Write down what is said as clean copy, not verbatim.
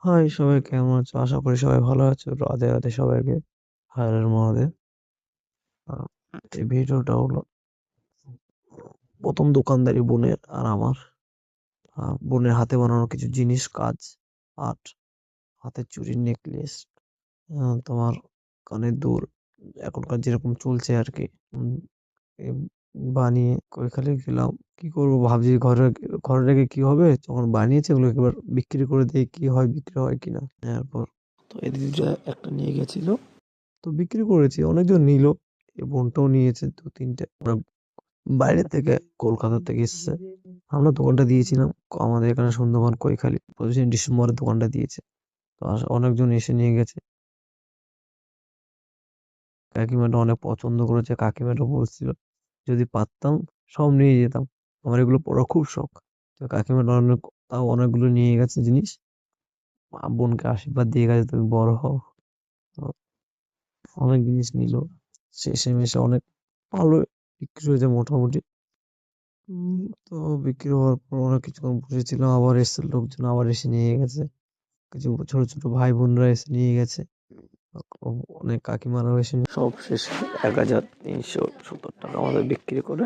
High, সবাই কেমন আছো? আশা করি সবাই ভালো আছো। রাধে রাধে সবাইকে। হর হর মহাদেব। আহ, এই ভিডিওটা হলো প্রথম দোকানদারি বোনের আর আমার। বোনের হাতে বানানো কিছু জিনিস, কাজ, আর্ট, হাতের চুড়ির নেকলেস, তোমার কানের দুল, এখনকার যেরকম চলছে আর কি। উম, এ বানিয়ে কৈখালি গেলাম। কি করবো ভাবছি, ঘরে ঘরে রেখে কি হবে, যখন বানিয়েছে ওগুলো একবার বিক্রি করে দিয়ে কি হয়, বিক্রি হয় কিনা। এরপর তো এই দিদিটা একটা নিয়ে গেছিল, তো বিক্রি করেছি, অনেকজন নিল। এই বোনটাও নিয়েছে দু তিনটে। ওরা বাইরে থেকে, কলকাতা থেকে এসছে। আমরা দোকানটা দিয়েছিলাম আমাদের এখানে সুন্দরবন কৈখালি 25 ডিসেম্বরে দোকানটা দিয়েছে। তো অনেকজন এসে নিয়ে গেছে। কাকিমাটা অনেক পছন্দ করেছে। কাকিমাটা বলছিল যদি পারতাম সব নিয়ে যেতাম, আমার এগুলো পড়ার খুব শখ। তো কাকিমাটা অনেক, তাও অনেকগুলো নিয়ে গেছে জিনিস। বোনকে আশীর্বাদ দিয়ে গেছে তুমি বড় হও। তো অনেক জিনিস নিল, শেষে মেশে অনেক ভালো বিক্রি হয়েছে মোটামুটি। তো বিক্রি হওয়ার পর অনেক কিছুক্ষণ বসেছিলাম, আবার এসছে লোকজন, আবার এসে নিয়ে গেছে। কিছু ছোট ছোট ভাই বোনরা এসে নিয়ে গেছে। অনেক কাকিমারাও এসে সব শেষে 1370 টাকা আমাদের বিক্রি করে